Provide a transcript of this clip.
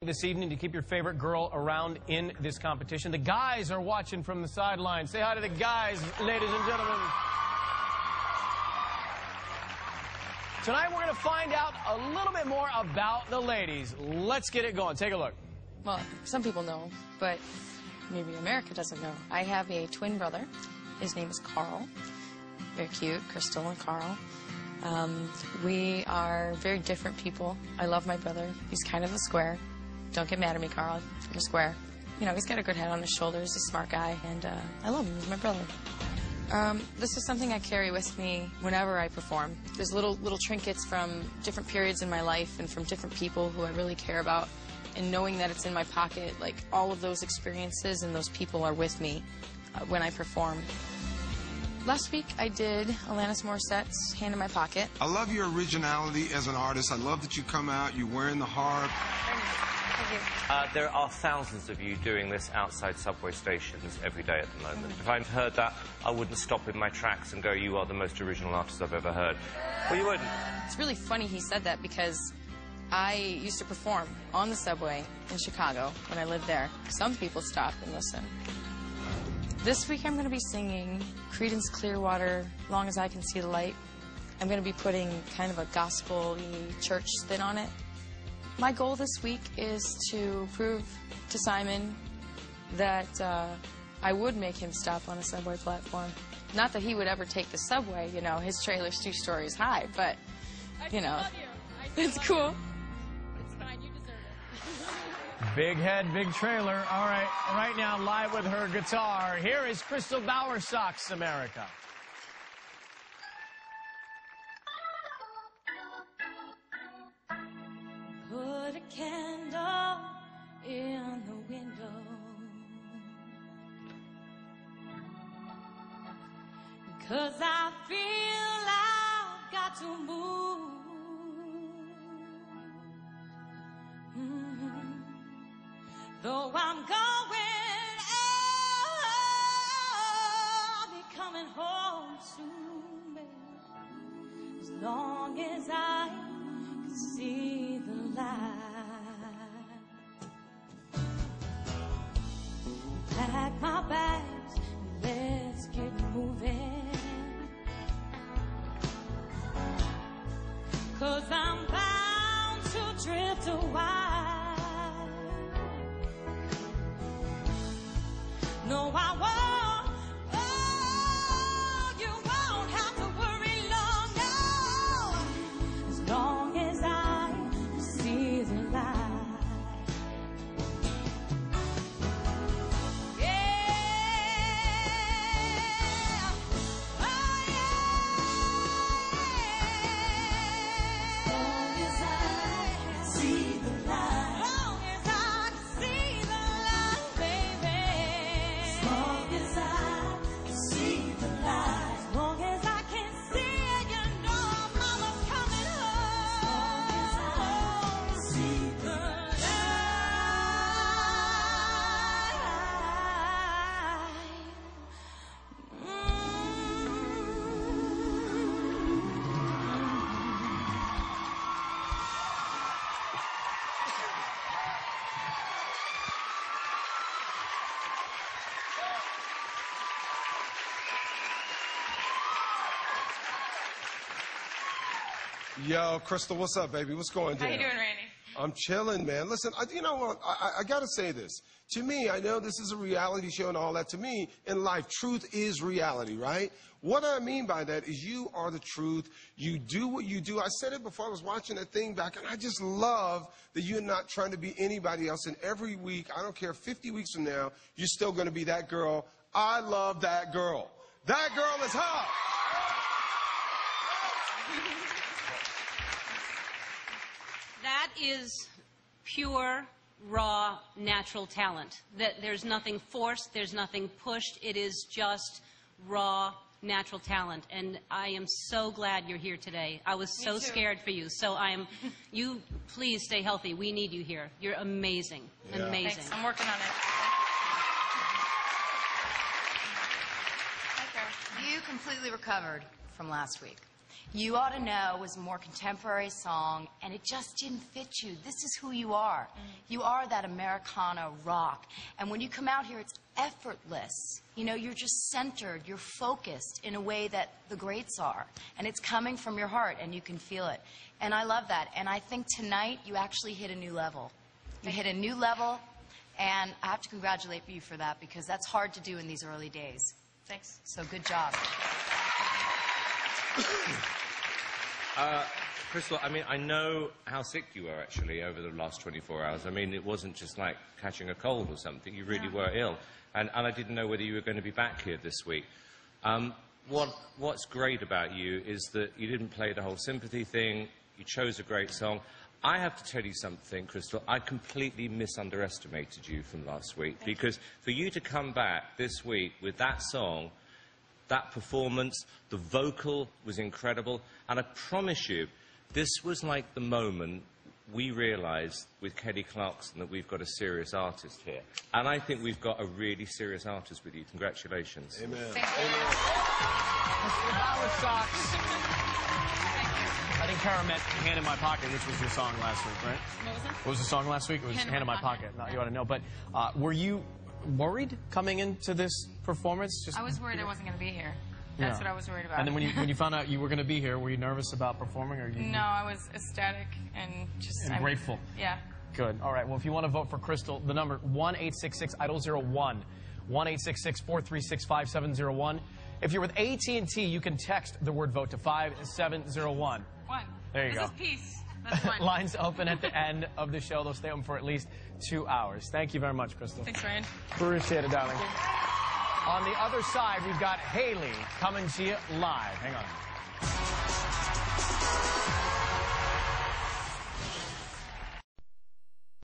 this evening to keep your favorite girl around in this competition. The guys are watching from the sidelines. Say hi to the guys, ladies and gentlemen. Tonight we're going to find out a little bit more about the ladies. Let's get it going. Take a look. Well, some people know, but maybe America doesn't know. I have a twin brother. His name is Carl. Very cute, Crystal and Carl. We are very different people. I love my brother. He's kind of a square. Don't get mad at me, Carl. I'm a square. You know, he's got a good head on his shoulders. He's a smart guy, and I love him. He's my brother. This is something I carry with me whenever I perform. There's little trinkets from different periods in my life and from different people who I really care about. And knowing that it's in my pocket, like all of those experiences and those people are with me when I perform. Last week I did Alanis Morissette's Hand in My Pocket. I love your originality as an artist. I love that you come out, you're wearing the harp. There are thousands of you doing this outside subway stations every day at the moment. If I'd heard that, I wouldn't stop in my tracks and go, you are the most original artist I've ever heard. Well, you wouldn't. It's really funny he said that because I used to perform on the subway in Chicago when I lived there. Some people stop and listen. This week I'm going to be singing Creedence Clearwater, Long as I Can See the Light. I'm going to be putting kind of a gospel-y church spin on it. My goal this week is to prove to Simon that I would make him stop on a subway platform. Not that he would ever take the subway, you know, his trailer's 2 stories high, but, you know, it's cool. It's fine, you deserve it. Big head, big trailer. All right, right now, live with her guitar, here is Crystal Bowersox, America. Put a candle in the window, 'cause I feel I've got to move. Though I'm going, I'll be coming home soon, baby. As long as I can see the light. Pack my bags and let's get moving, 'cause I'm bound to drift a while. No, I won't. Oh, you won't have to worry long, no. As long as I see the light. Yeah. Oh, yeah. As long as I see the light. As long as I see the light, baby. As long as I see the light. As long as I can see it, you know I'm coming home. As long as I see the Yo, Crystal, what's up, baby? What's going on? How you doing, Randy? I'm chilling, man. Listen, you know what? I got to say this. To me, I know this is a reality show and all that. To me, in life, truth is reality, right? What I mean by that is you are the truth. You do what you do. I said it before I was watching that thing back, and I just love that you're not trying to be anybody else. And every week, I don't care, 50 weeks from now, you're still going to be that girl. I love that girl. That girl is hot. That is pure, raw, natural talent. That there's nothing forced, there's nothing pushed. It is just raw, natural talent. And I am so glad you're here today. I was so scared for you. So you please stay healthy. We need you here. You're amazing. Yeah. Amazing. Thanks. I'm working on it. You completely recovered from last week. You Ought to Know was a more contemporary song, and it just didn't fit you. This is who you are. You are that Americana rock. And when you come out here, it's effortless. You know, you're just centered, you're focused in a way that the greats are. And it's coming from your heart, and you can feel it. And I love that. And I think tonight you actually hit a new level. You hit a new level, and I have to congratulate you for that, because that's hard to do in these early days. Thanks. So good job. Crystal, I mean, I know how sick you were, actually, over the last 24 hours. I mean, it wasn't just like catching a cold or something. You really were ill. And I didn't know whether you were going to be back here this week. What's great about you is that you didn't play the whole sympathy thing. You chose a great song. I have to tell you something, Crystal. I completely misunderestimated you from last week. Because for you to come back this week with that song, that performance, the vocal was incredible. And I promise you, this was like the moment we realised with Kelly Clarkson that we've got a serious artist here. And I think we've got a really serious artist with you. Congratulations. Amen. Bowersox. I think Kara meant Hand in My Pocket, which was your song last week, right? What was it? What was the song last week? It was Hand in My Pocket. No, you ought to know. But were you worried coming into this performance? Just I was worried I wasn't going to be here. That's what I was worried about. And then when you found out you were going to be here, were you nervous about performing? Or No, I was ecstatic and just... And grateful. Yeah. Good. All right. Well, if you want to vote for Crystal, the number 1-866-IDOL-01. 1-866-436-5701. If you're with AT&T, you can text the word vote to 5701. One. There you go. This is peace. That's one. Lines open at the end of the show. They'll stay open for at least 2 hours. Thank you very much, Crystal. Thanks, Ryan. Appreciate it, darling. On the other side, we've got Haley coming to you live. Hang on.